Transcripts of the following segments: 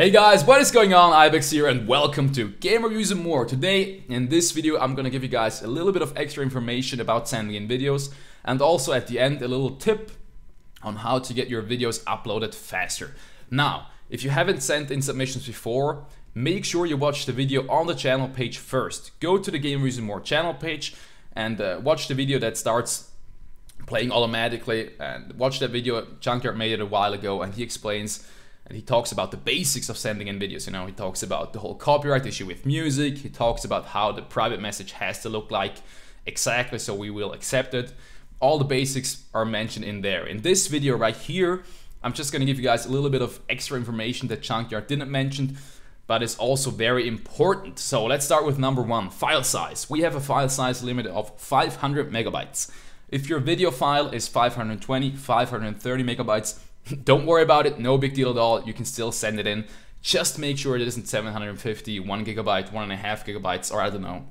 Hey guys, what is going on? Ibex here and welcome to Game Reviews and More. Today, in this video, I'm gonna give you guys a little bit of extra information about sending in videos and also at the end a little tip on how to get your videos uploaded faster. Now, if you haven't sent in submissions before, make sure you watch the video on the channel page first. Go to the Game Reviews and More channel page and watch the video that starts playing automatically, and watch that video. Junkyard made it a while ago and he explains and he talks about the basics of sending in videos. You know, he talks about the whole copyright issue with music. He talks about how the private message has to look like exactly so we will accept it. All the basics are mentioned in there. In this video right here, I'm just gonna give you guys a little bit of extra information that Junkyard didn't mention, but it's also very important. So let's start with number one, file size. We have a file size limit of 500 megabytes. If your video file is 520, 530 megabytes, don't worry about it, no big deal at all. You can still send it in. Just make sure it isn't 750, 1 gigabyte, 1.5 gigabytes, or I don't know.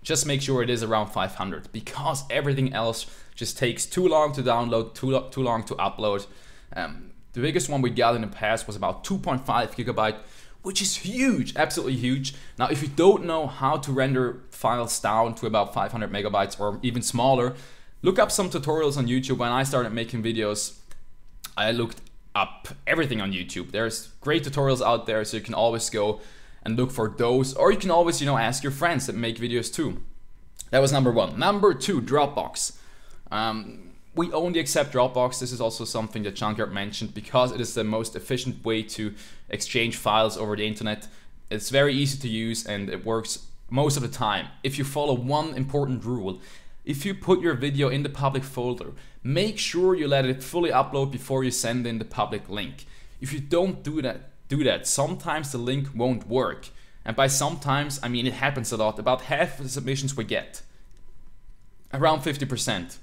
Just make sure it is around 500 because everything else just takes too long to download, too long to upload. The biggest one we got in the past was about 2.5 gigabyte, which is huge, absolutely huge. Now, if you don't know how to render files down to about 500 megabytes or even smaller, look up some tutorials on YouTube. When I started making videos, I looked up everything on YouTube. There's great tutorials out there, so you can always go and look for those, or you can always, ask your friends that make videos too. That was number one. Number two, Dropbox. We only accept Dropbox. This is also something that Junkyard mentioned because it is the most efficient way to exchange files over the internet. It's very easy to use and it works most of the time. If you follow one important rule, if you put your video in the public folder, make sure you let it fully upload before you send in the public link. If you don't do that, sometimes the link won't work. And by sometimes, I mean it happens a lot. About half of the submissions we get, around 50%,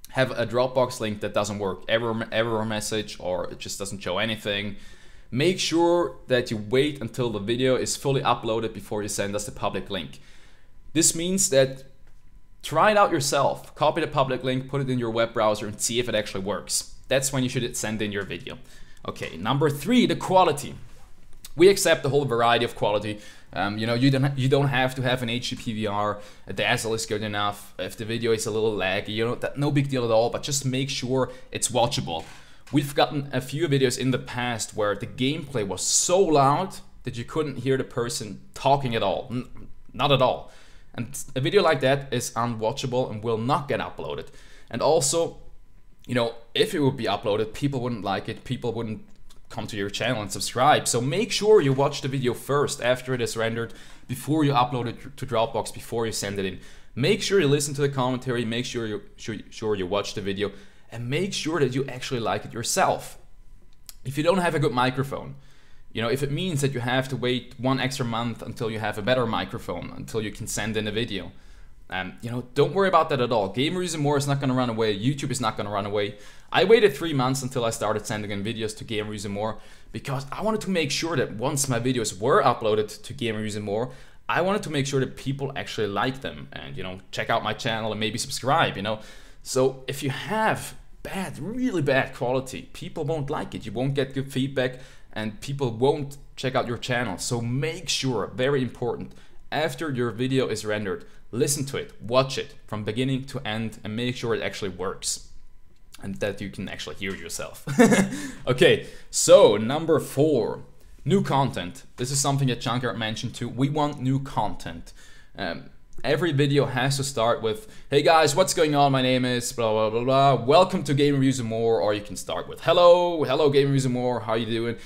have a Dropbox link that doesn't work, error message, or it just doesn't show anything. Make sure that you wait until the video is fully uploaded before you send us the public link. This means that try it out yourself. Copy the public link, put it in your web browser and see if it actually works. That's when you should send in your video. Okay, number three, the quality. We accept the whole variety of quality. You don't have to have an HD PVR. A dazzle is good enough. If the video is a little laggy, no big deal at all, but just make sure it's watchable. We've gotten a few videos in the past where the gameplay was so loud that you couldn't hear the person talking at all. Not at all. And a video like that is unwatchable and will not get uploaded. And also, if it would be uploaded, people wouldn't like it, people wouldn't come to your channel and subscribe. So make sure you watch the video first after it is rendered, before you upload it to Dropbox, before you send it in. Make sure you listen to the commentary, make sure you watch the video, and make sure that you actually like it yourself. If you don't have a good microphone, if it means that you have to wait one extra month until you have a better microphone, until you can send in a video, don't worry about that at all. Game Reviews and More is not going to run away. YouTube is not going to run away. I waited 3 months until I started sending in videos to Game Reviews and More because I wanted to make sure that once my videos were uploaded to Game Reviews and More, I wanted to make sure that people actually like them and, check out my channel and maybe subscribe, So if you have really bad quality, people won't like it. You won't get good feedback and people won't check out your channel. So make sure, very important, after your video is rendered, listen to it, watch it from beginning to end and make sure it actually works and that you can actually hear yourself. Okay, so number four, new content. This is something that Junkyard mentioned too. We want new content. Every video has to start with, hey guys, what's going on? My name is blah, blah, blah, blah. Welcome to Game Reviews and More. Or you can start with, hello Game Reviews and More. How you doing?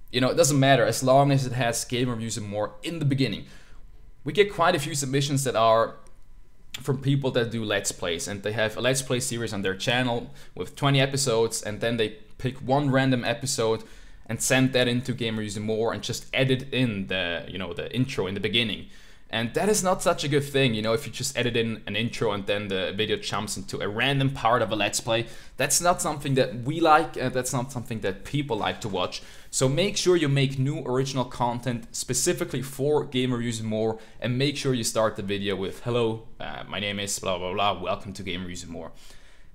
It doesn't matter as long as it has Game Reviews and More in the beginning. We get quite a few submissions that are from people that do Let's Plays, and they have a Let's Play series on their channel with 20 episodes, and then they pick one random episode and send that into Game Reviews and More and just edit in the, the intro in the beginning. And that is not such a good thing, if you just edit in an intro and then the video jumps into a random part of a Let's Play. That's not something that we like, and that's not something that people like to watch. So make sure you make new original content specifically for Game Reviews and More, and make sure you start the video with, hello, my name is blah, blah, blah, welcome to Game Reviews and More.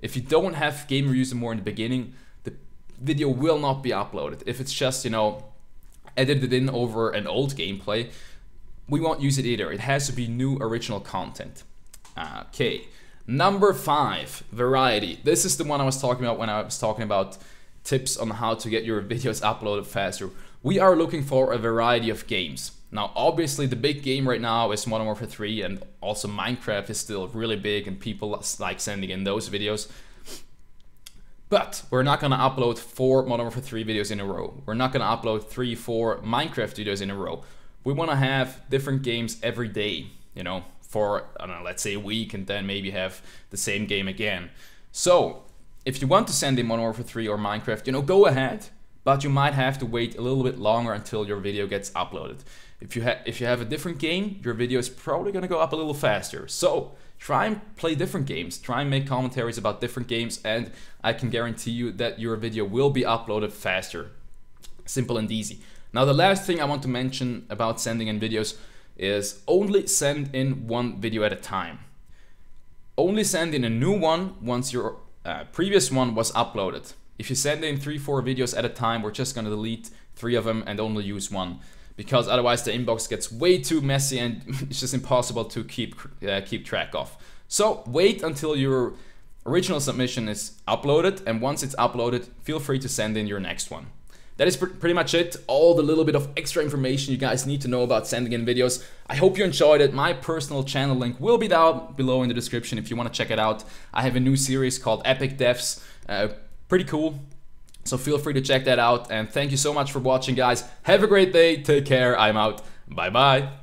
If you don't have Game Reviews and More in the beginning, the video will not be uploaded. If it's just, edited in over an old gameplay, we won't use it either. It has to be new original content. Okay, number 5, variety. This is the one I was talking about when I was talking about tips on how to get your videos uploaded faster. We are looking for a variety of games. Now, obviously, the big game right now is Modern Warfare 3, and also Minecraft is still really big, and people like sending in those videos. But we're not gonna upload 4 Modern Warfare 3 videos in a row. We're not gonna upload 3, 4 Minecraft videos in a row. We wanna have different games every day, you know, for, I don't know, let's say a week, and then maybe have the same game again. So, if you want to send in Modern Warfare 3 or Minecraft, you know, go ahead, but you might have to wait a little bit longer until your video gets uploaded. If you have a different game, your video is probably gonna go up a little faster. So, try and play different games, try and make commentaries about different games, and I can guarantee you that your video will be uploaded faster. Simple and easy. Now, the last thing I want to mention about sending in videos is only send in one video at a time. Only send in a new one once your previous one was uploaded. If you send in 3, 4 videos at a time, we're just gonna delete 3 of them and only use one, because otherwise the inbox gets way too messy and it's just impossible to keep track of. So wait until your original submission is uploaded, and once it's uploaded, feel free to send in your next one. That is pretty much it, all the little bit of extra information you guys need to know about sending in videos. I hope you enjoyed it. My personal channel link will be down below in the description if you want to check it out. I have a new series called Epic Devs, pretty cool. So feel free to check that out, and thank you so much for watching, guys. Have a great day, take care, I'm out, bye bye.